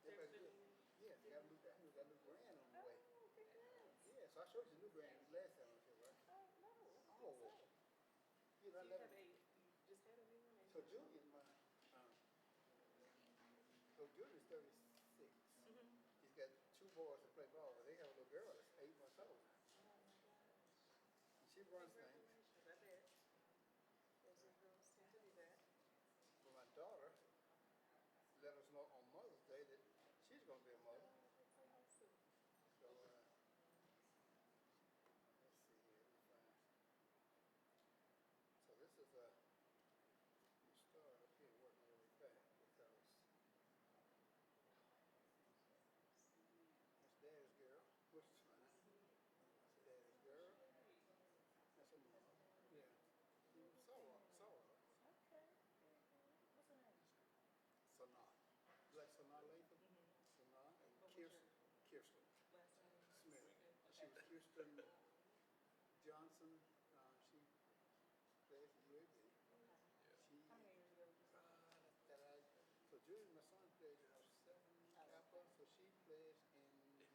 Everybody's good. Yeah, they got a new brand on the way. Oh, goodness. Yeah, so I showed you the new brand last time I was here, right? Oh, no. Oh, you know, I So you never. have you just had a new one? So Julian, um, so Julian's 36. Mm-hmm. He's got two boys that play ball, but they have a little girl that's 8 months old. Oh, my gosh. And she runs things. Congratulations. I bet. Those little girls tend to do that. But my daughter let us know on Mother's Day that she's going to be a mother. Oh, that's so awesome. So, let's see here. Let me find. So this is a. You start up here working your way back because that's Daddy's girl, which is fine. That's Daddy's girl. That's a mom. Yeah. So Okay. Very good. What's her name? Sanaa. You like Sanaa Latham? Mm-hmm. Sanaa and What was Kirsten. your Kirsten last name? Smith. She Okay. was Kirsten Johnson. She plays at UAB. Okay. She. How many years ago did you say? So Julie, my son, plays in 07 Kappa, so she plays in 08.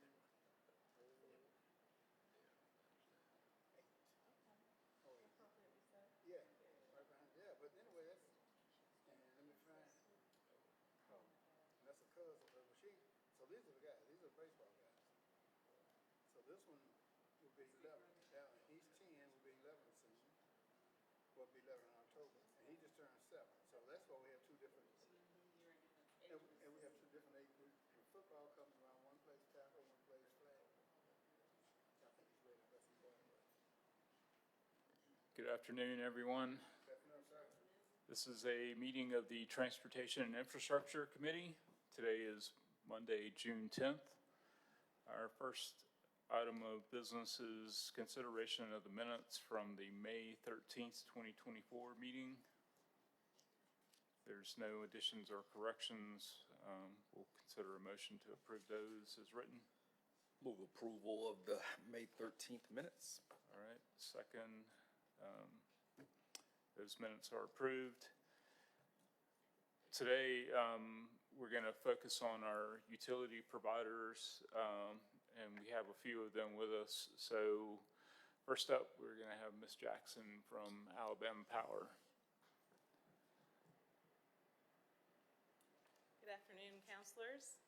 Okay. Oh, wait. Appropriately so. Yeah, right behind. Yeah, but anyway, that's. And let me find. Oh, and that's a cousin of her. Well, so these are the guys. These are the baseball guys. So this one will be 11. Now he's 10. Will be 11 soon. Will be 11 in October, and he just turned 7. So that's why we have two different. You're in different ages. And we have two different age groups. When football comes around, one plays tackle, one plays flag. I think he's ready to play some ball. Good afternoon, everyone. Good afternoon, sir. This is a meeting of the Transportation and Infrastructure Committee. Today is Monday, June 10th. Our first item of business is consideration of the minutes from the May 13th, 2024 meeting. There's no additions or corrections. We'll consider a motion to approve those as written. Move approval of the May 13th minutes. All right, second. Those minutes are approved. Today, we're going to focus on our utility providers, and we have a few of them with us. So first up, we're going to have Ms. Jackson from Alabama Power. Good afternoon, counselors.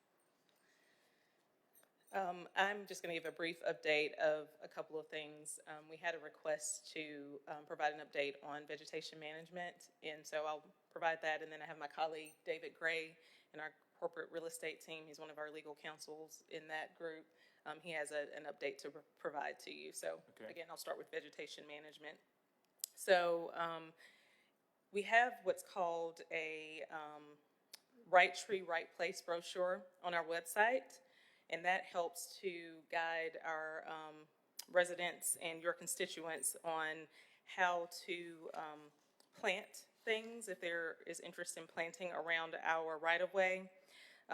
I'm just going to give a brief update of a couple of things. We had a request to provide an update on vegetation management, and so I'll provide that. And then I have my colleague, David Gray, in our corporate real estate team. He's one of our legal counsels in that group. He has an update to provide to you. So Okay. Again, I'll start with vegetation management. So we have what's called a Right Tree, Right Place brochure on our website. And that helps to guide our residents and your constituents on how to plant things if there is interest in planting around our right-of-way.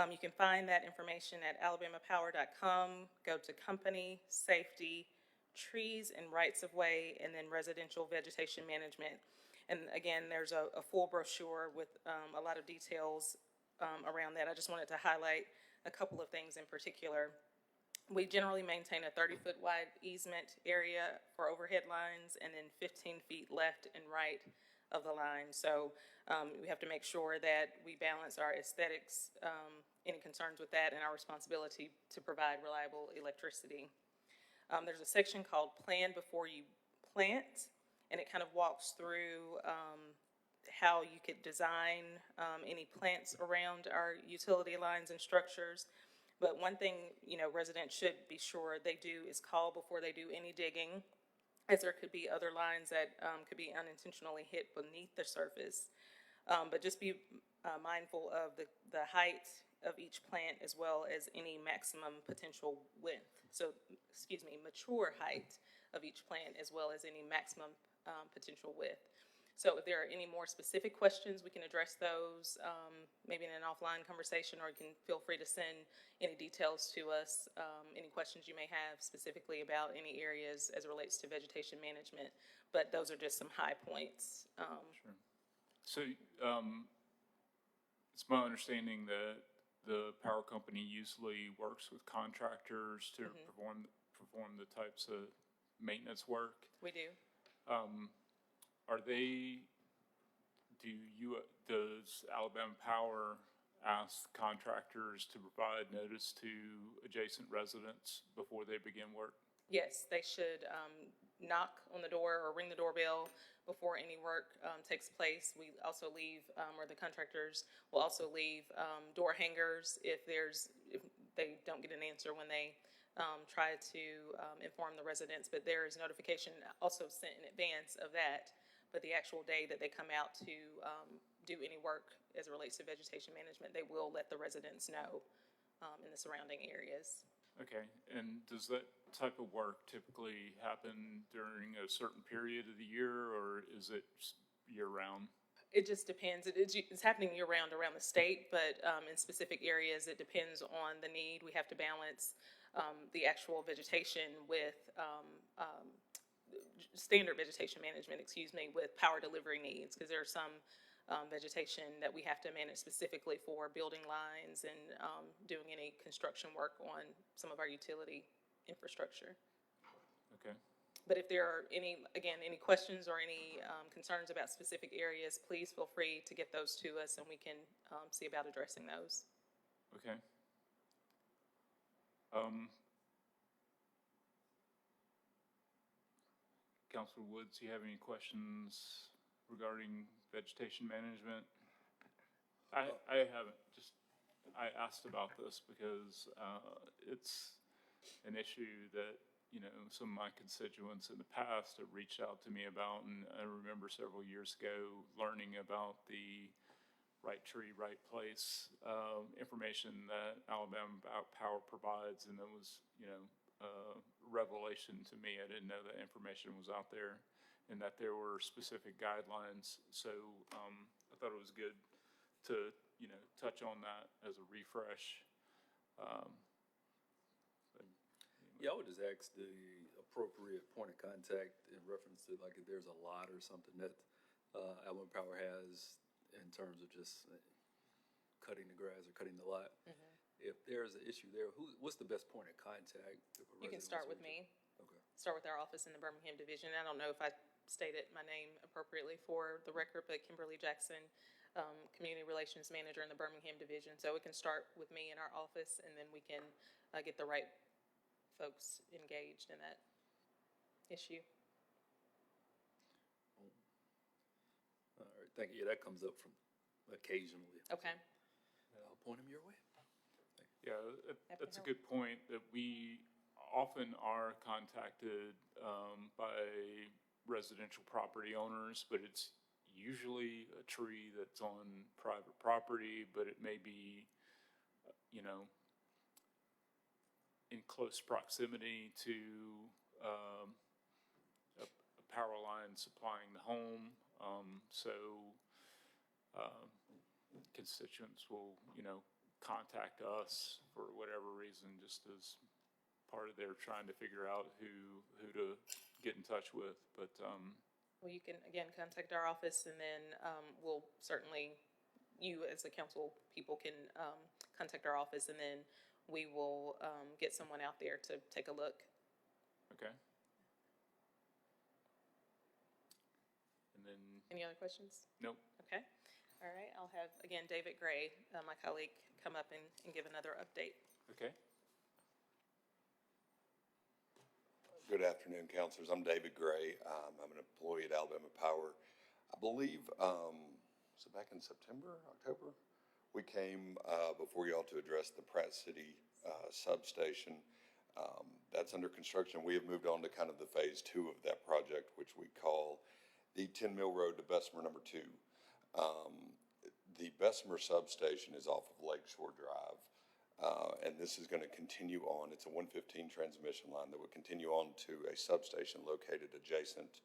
You can find that information at alabamapower.com. Go to company, safety, trees and rights-of-way, and then residential vegetation management. And again, there's a full brochure with a lot of details around that. I just wanted to highlight a couple of things in particular. We generally maintain a 30-foot wide easement area for overhead lines and then 15 feet left and right of the line. So we have to make sure that we balance our aesthetics, any concerns with that, and our responsibility to provide reliable electricity. There's a section called Plan Before You Plant, and it kind of walks through how you could design any plants around our utility lines and structures. But one thing, residents should be sure they do is call before they do any digging, as there could be other lines that could be unintentionally hit beneath the surface. But just be mindful of the height of each plant as well as any maximum potential width. So, mature height of each plant as well as any maximum potential width. So if there are any more specific questions, we can address those maybe in an offline conversation, or you can feel free to send any details to us, any questions you may have specifically about any areas as it relates to vegetation management. But those are just some high points. Sure. So it's my understanding that the power company usually works with contractors to perform the types of maintenance work. We do. Are they, does Alabama Power ask contractors to provide notice to adjacent residents before they begin work? Yes, they should knock on the door or ring the doorbell before any work takes place. We also leave, or the contractors will also leave door hangers if they don't get an answer when they try to inform the residents. But there is notification also sent in advance of that. But the actual day that they come out to do any work as it relates to vegetation management, they will let the residents know in the surrounding areas. Okay, and does that type of work typically happen during a certain period of the year, or is it year-round? It just depends. It's happening year-round around the state, but in specific areas, it depends on the need. We have to balance the actual vegetation with standard vegetation management, with power delivery needs, because there are some vegetation that we have to manage specifically for building lines and doing any construction work on some of our utility infrastructure. Okay. But if there are any questions or any concerns about specific areas, please feel free to get those to us and we can see about addressing those. Okay. Councilor Woods, do you have any questions regarding vegetation management? I haven't. I asked about this because it's an issue that, some of my constituents in the past have reached out to me about, and I remember several years ago learning about the right tree, right place information that Alabama Power provides, and it was, revelation to me. I didn't know that information was out there and that there were specific guidelines. So I thought it was good to, touch on that as a refresh. Yeah, I would just ask the appropriate point of contact in reference to, like, if there's a lot or something that Alabama Power has in terms of just cutting the grass or cutting the lot. If there's an issue there, what's the best point of contact? You can start with me. Okay. Start with our office in the Birmingham division. I don't know if I stated my name appropriately for the record, but Kimberly Jackson, Community Relations Manager in the Birmingham division. So we can start with me in our office, and then we can get the right folks engaged in that issue. All right, thank you. Yeah, that comes up from occasionally. Okay. I'll point them your way. Yeah, that's a good point, that we often are contacted by residential property owners, but it's usually a tree that's on private property, but it may be, in close proximity to a power line supplying the home. So constituents will, contact us for whatever reason, just as part of their trying to figure out who to get in touch with. But Well, you can, again, contact our office, and then we'll certainly, you as the council people can contact our office, and then we will get someone out there to take a look. okay. And then Any other questions? nope. Okay. All right. I'll have, again, David Gray, my colleague, come up and give another update. Okay. Good afternoon, councilors. I'm David Gray. I'm an employee at Alabama Power. I believe, was it back in September, October? We came before y'all to address the Pratt City substation. That's under construction. We have moved on to kind of the phase 2 of that project, which we call the 10 Mill Road to Bessemer number 2. The Bessemer substation is off of Lakeshore Drive. And this is going to continue on. It's a 115 transmission line that would continue on to a substation located adjacent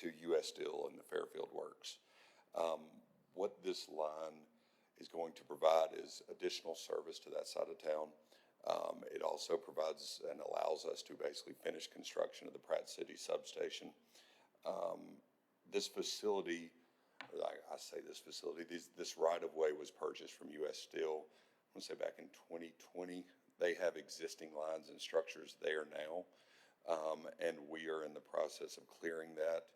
to U.S. Steel and the Fairfield Works. What this line is going to provide is additional service to that side of town. It also provides and allows us to basically finish construction of the Pratt City substation. This facility, I say this facility, this right-of-way was purchased from U.S. Steel want to say back in 2020. They have existing lines and structures there now. And we are in the process of clearing that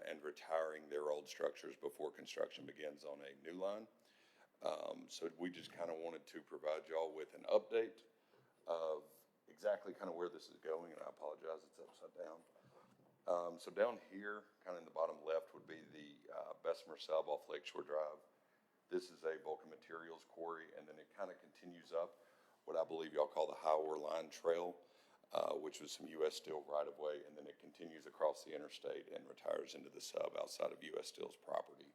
and retiring their old structures before construction begins on a new line. So we just kind of wanted to provide y'all with an update of exactly kind of where this is going, and I apologize, it's upside down. So down here, kind of in the bottom left, would be the Bessemer Sub off Lakeshore Drive. This is a Vulcan Materials quarry, and then it kind of continues up what I believe y'all call the Highway Line Trail, which was some U.S. Steel right-of-way, and then it continues across the interstate and retires into the sub outside of U.S. Steel's property.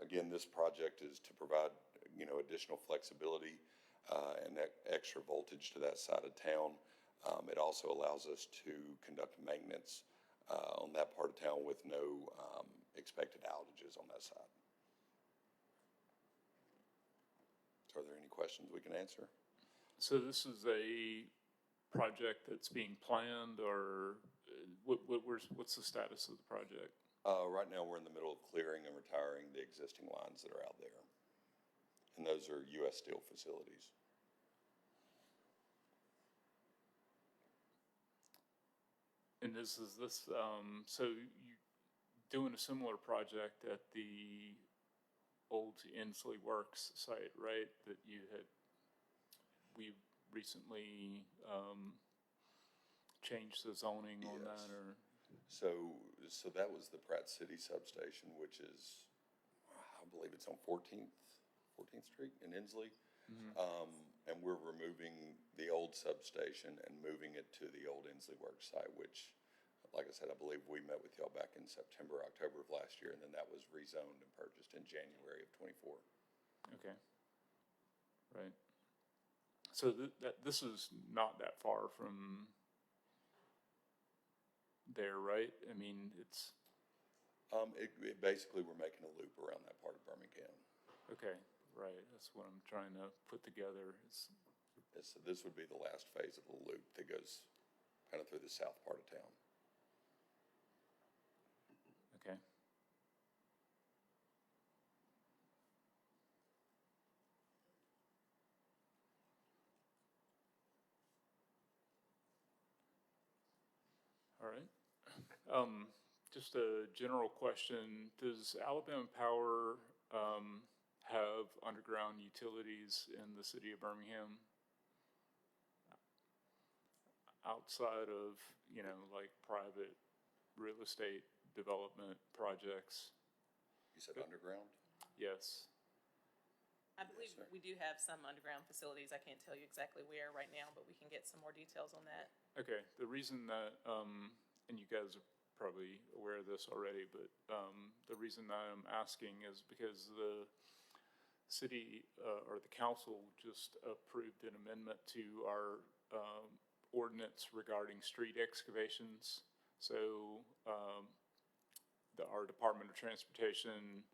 Again, this project is to provide, additional flexibility and extra voltage to that side of town. It also allows us to conduct maintenance on that part of town with no expected outages on that side. So are there any questions we can answer? So this is a project that's being planned, or what's the status of the project? Right now, we're in the middle of clearing and retiring the existing lines that are out there. And those are U.S. Steel facilities. And this, so you doing a similar project at the old Inslee Works site, right? That we recently changed the zoning on that, Yes. or? So that was the Pratt City substation, which is, I believe it's on 14th Street in Inslee. And we're removing the old substation and moving it to the old Inslee Works site, which, like I said, I believe we met with y'all back in September, October of last year, and then that was rezoned and purchased in January of '24. Okay. Right. So this is not that far from there, right? I mean, it's, It basically, we're making a loop around that part of Birmingham. okay, right. That's what I'm trying to put together. So this would be the last phase of the loop that goes kind of through the south part of town. Okay. All right. Just a general question. Does Alabama Power have underground utilities in the city of Birmingham? Outside of, like private real estate development projects? You said underground? Yes. I believe sir. we do have some underground facilities. I can't tell you exactly where right now, but we can get some more details on that. Okay, the reason that, and you guys are probably aware of this already, but the reason that I'm asking is because the city or the council just approved an amendment to our ordinance regarding street excavations. So our Department of Transportation,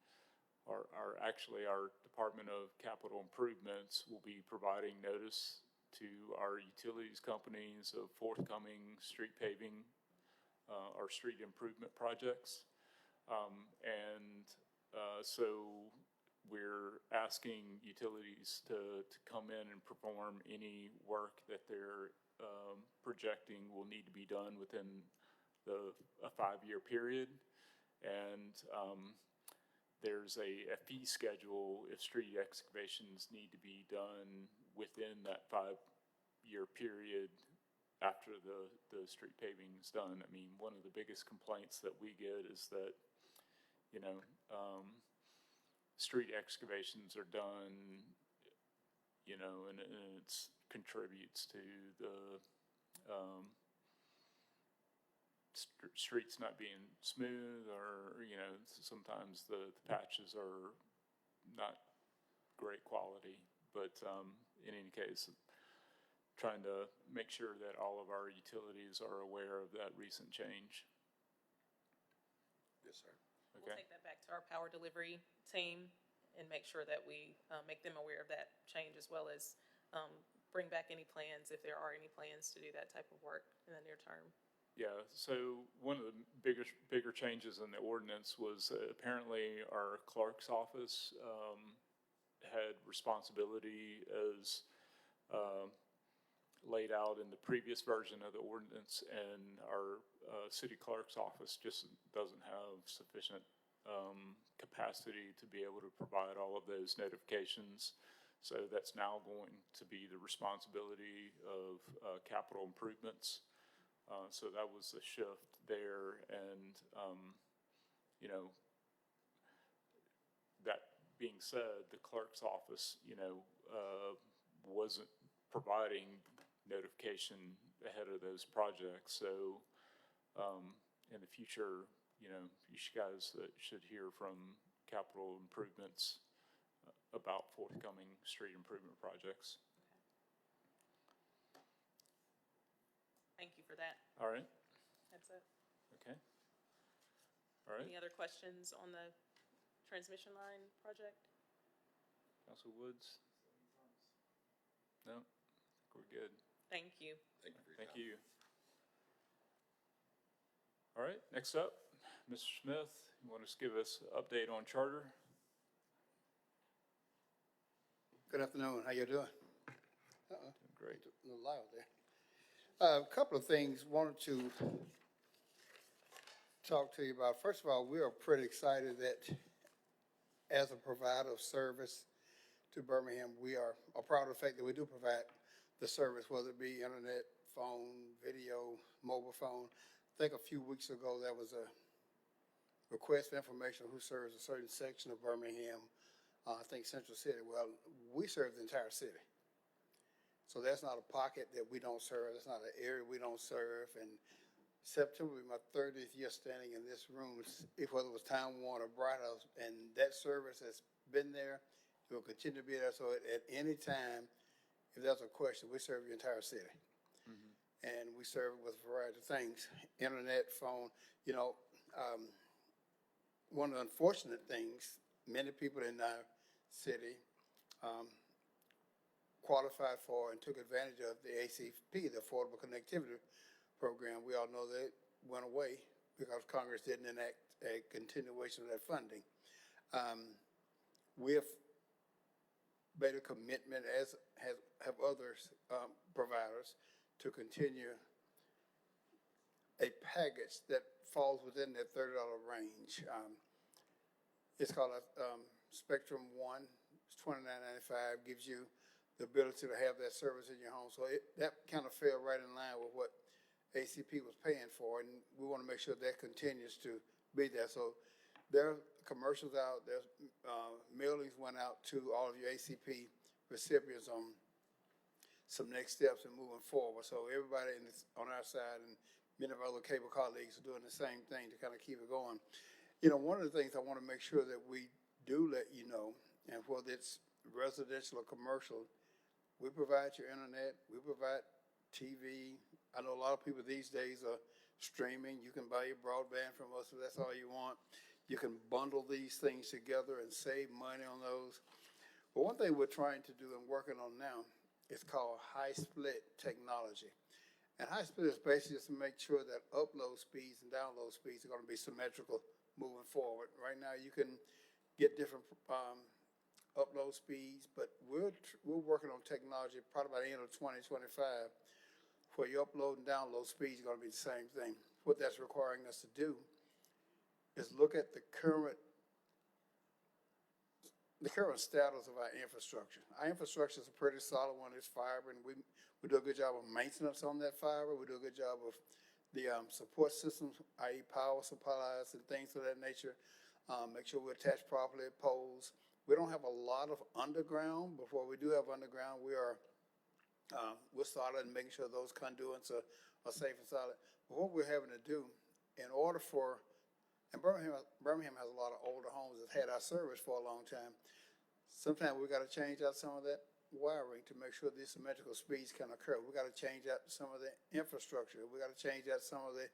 our Department of Capital Improvements will be providing notice to our utilities companies of forthcoming street paving or street improvement projects. So we're asking utilities to come in and perform any work that they're projecting will need to be done within a 5-year period. And there's a fee schedule if street excavations need to be done within that 5-year period after the street paving is done. I mean, one of the biggest complaints that we get is that, street excavations are done, and it contributes to the streets not being smooth, or, sometimes the patches are not great quality. But in any case, trying to make sure that all of our utilities are aware of that recent change. Yes, sir. We'll take that back to our power delivery team and make sure that we make them aware of that change, as well as bring back any plans, if there are any plans to do that type of work in the near term. Yeah, so one of the bigger changes in the ordinance was apparently our clerk's office had responsibility as laid out in the previous version of the ordinance, and our city clerk's office just doesn't have sufficient capacity to be able to provide all of those notifications. So that's now going to be the responsibility of capital improvements. So that was a shift there, and, you know, that being said, the clerk's office, you know, wasn't providing notification ahead of those projects. So, in the future, you know, you guys should hear from capital improvements about forthcoming street improvement projects. Thank you for that. All right, That's it. okay. All right, Any other questions on the transmission line project? Council Woods? No, I think we're good. Thank you. Thank you for your Thank time. you. All right, next up, Mr. Smith, you want to give us an update on charter? Good afternoon, how you doing? Great. A little loud there. A couple of things wanted to talk to you about. First of all, we are pretty excited that as a provider of service to Birmingham, we are proud of the fact that we do provide the service, whether it be internet, phone, video, mobile phone. I think a few weeks ago, there was a request for information who serves a certain section of Birmingham, I think Central City. Well, we serve the entire city. So that's not a pocket that we don't serve. That's not an area we don't serve. And September will be my 30th year standing in this room, whether it was Time Warner or Bright House, and that service has been there. It will continue to be there. So at any time, if there's a question, we serve the entire city. And we serve it with a variety of things, internet, phone. You know, one of the unfortunate things, many people in our city qualified for and took advantage of the ACP, the Affordable Connectivity Program. We all know that it went away because Congress didn't enact a continuation of that funding. We have made a commitment, as have others providers, to continue a package that falls within that $30 range. It's called a Spectrum One. It's $29.95. Gives you the ability to have that service in your home. So that kind of fell right in line with what ACP was paying for, and we want to make sure that continues to be there. So there are commercials out, there's mailings went out to all of your ACP recipients on some next steps in moving forward. So everybody on our side and many of our other cable colleagues are doing the same thing to kind of keep it going. You know, one of the things I want to make sure that we do let you know, and whether it's residential or commercial, we provide your internet, we provide TV. I know a lot of people these days are streaming. You can buy your broadband from us if that's all you want. You can bundle these things together and save money on those. But one thing we're trying to do and working on now is called high split technology. And high split is basically just to make sure that upload speeds and download speeds are going to be symmetrical moving forward. Right now, you can get different upload speeds, but we're working on technology probably by the end of 2025 where your upload and download speeds are going to be the same thing. What that's requiring us to do is look at the current status of our infrastructure. Our infrastructure is a pretty solid one. It's fiber, and we do a good job of maintenance on that fiber. We do a good job of the support systems, i.e. power supplies and things of that nature. Make sure we're attached properly at poles. We don't have a lot of underground, but what we do have underground, we're solid in making sure those conduits are safe and solid. But what we're having to do in order for, and Birmingham has a lot of older homes that had our service for a long time. Sometimes we got to change out some of that wiring to make sure these symmetrical speeds can occur. We got to change out some of the infrastructure. We got to change out some of the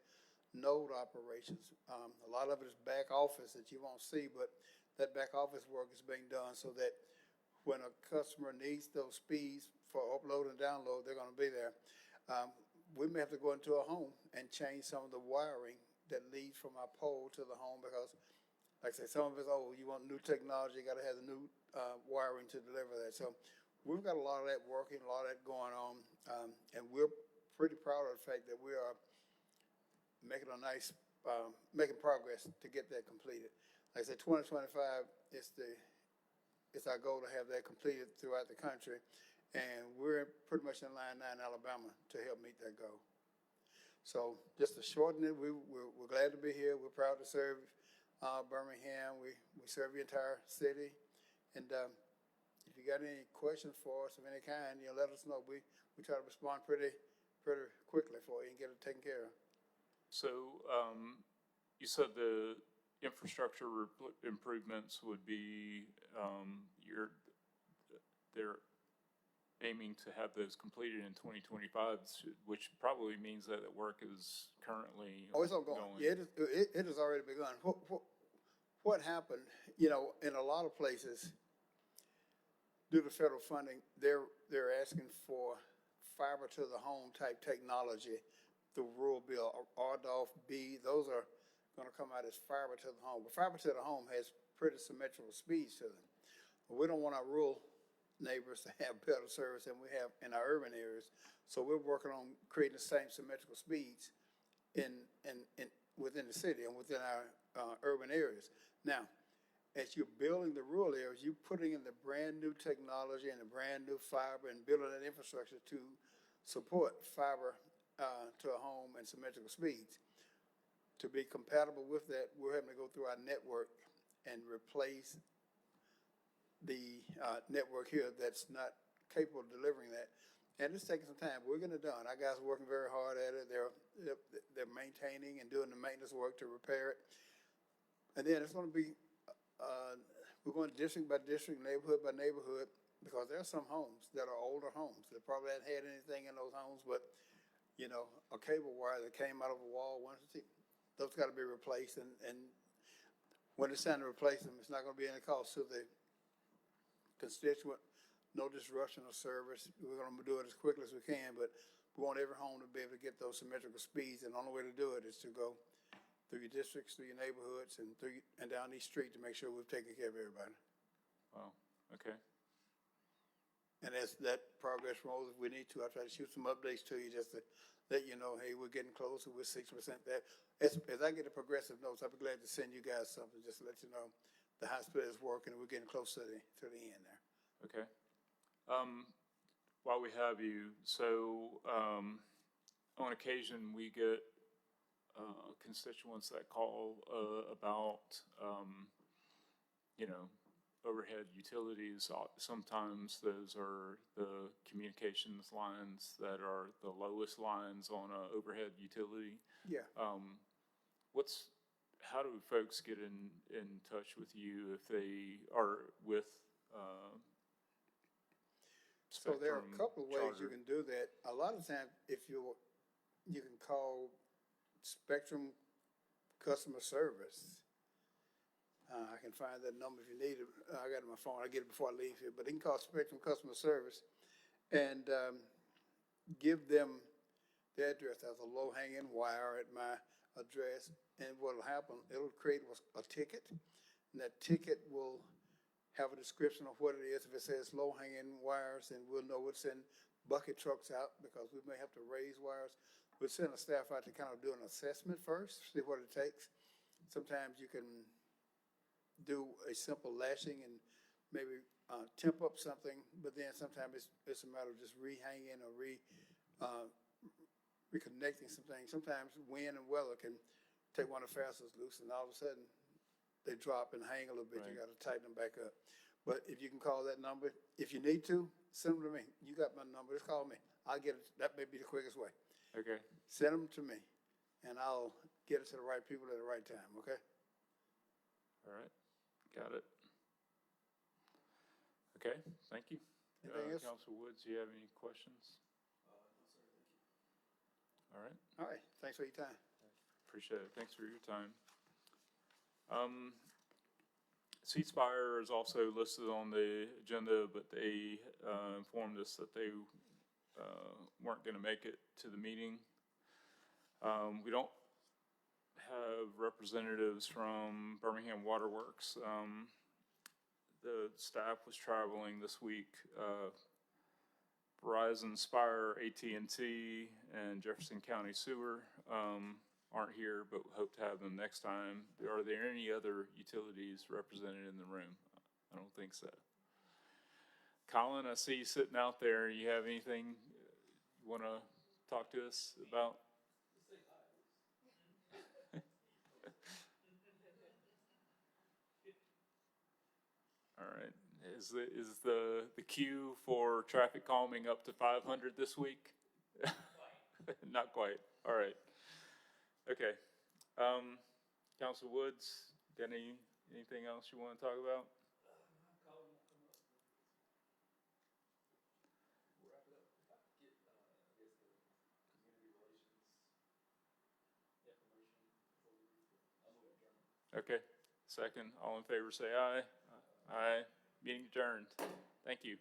node operations. A lot of it is back office that you won't see, but that back office work is being done so that when a customer needs those speeds for upload and download, they're going to be there. We may have to go into a home and change some of the wiring that leads from our pole to the home because like I say, some of it's old, you want new technology, you gotta have the new, wiring to deliver that. So we've got a lot of that working, a lot of that going on, and we're pretty proud of the fact that we are making a nice, making progress to get that completed. Like I said, 2025 it's our goal to have that completed throughout the country, and we're pretty much in line now in Alabama to help meet that goal. So just to shorten it, we're glad to be here. We're proud to serve Birmingham. We serve the entire city. And if you got any questions for us of any kind, let us know. We try to respond pretty quickly for you and get it taken care of. So, you said the infrastructure improvements would be, they're aiming to have those completed in 2025, which probably means that the work is currently Oh, it's ongoing. Yeah, it has already begun. What happened, in a lot of places, due to federal funding, they're asking for fiber to the home type technology through rural bill, RDOF B. Those are going to come out as fiber to the home. But fiber to the home has pretty symmetrical speeds to them. But we don't want our rural neighbors to have better service than we have in our urban areas. So we're working on creating the same symmetrical speeds within the city and within our urban areas. Now, as you're building the rural areas, you're putting in the brand new technology and the brand new fiber and building that infrastructure to support fiber to a home and symmetrical speeds. To be compatible with that, we're having to go through our network and replace the network here that's not capable of delivering that. And it's taking some time. We're getting it done. Our guys are working very hard at it. They're maintaining and doing the maintenance work to repair it. And then it's going to be, we're going district by district, neighborhood by neighborhood, because there are some homes that are older homes that probably hadn't had anything in those homes, but a cable wire that came out of a wall, those got to be replaced. And when it's time to replace them, it's not going to be any cost to the constituent, no disruption of service. We're going to do it as quickly as we can, but we want every home to be able to get those symmetrical speeds. And the only way to do it is to go through your districts, through your neighborhoods, and down each street to make sure we've taken care of everybody. Wow, okay. And as that progress rolls, if we need to, I'll try to shoot some updates to you just to let you know, hey, we're getting closer, we're 6% there. As I get the progressive notes, I'll be glad to send you guys something, just to let you know the hospital is working and we're getting close to the end there. Okay. While we have you, so, on occasion, we get, constituents that call, about, overhead utilities. Sometimes those are the communications lines that are the lowest lines on a overhead utility. Yeah. How do folks get in touch with you if they are with, So there are a Spectrum couple of ways you Charter? can do that. A lot of times, you can call Spectrum customer service. I can find that number if you need it. I got it on my phone. I'll get it before I leave here. But you can call Spectrum customer service and give them the address. There's a low-hanging wire at my address. And what'll happen, it'll create a ticket. And that ticket will have a description of what it is. If it says low-hanging wires, then we'll know it's in bucket trucks out because we may have to raise wires. We'll send a staff out to kind of do an assessment first, see what it takes. Sometimes you can do a simple lashing and maybe temp up something, but then sometimes it's a matter of just rehanging or reconnecting some things. Sometimes wind and weather can take one of the fasteners loose and all of a sudden they drop and hang a little bit. Right. You got to tighten them back up. But if you can call that number, if you need to, send them to me. You got my number, just call me. I'll get it. That may be the quickest way. Okay, Send them to me and I'll get it to the right people at the right time, okay? all right, got it. Okay, thank you. Anything else? Council Woods, do you have any questions? All right, All right, thanks for your time. appreciate it. Thanks for your time. Ceasefire is also listed on the agenda, but they informed us that they weren't going to make it to the meeting. We don't have representatives from Birmingham Waterworks. The staff was traveling this week. Verizon, Spire, AT&T, and Jefferson County Sewer aren't here, but hope to have them next time. Are there any other utilities represented in the room? I don't think so. Colin, I see you sitting out there. You have anything you want to talk to us about? All right. Is the queue for traffic calming up to 500 this week? Not quite. All right. Okay. Council Woods, got anything else you want to talk about? Okay. Second, all in favor say aye. Aye. Meeting adjourned. Thank you.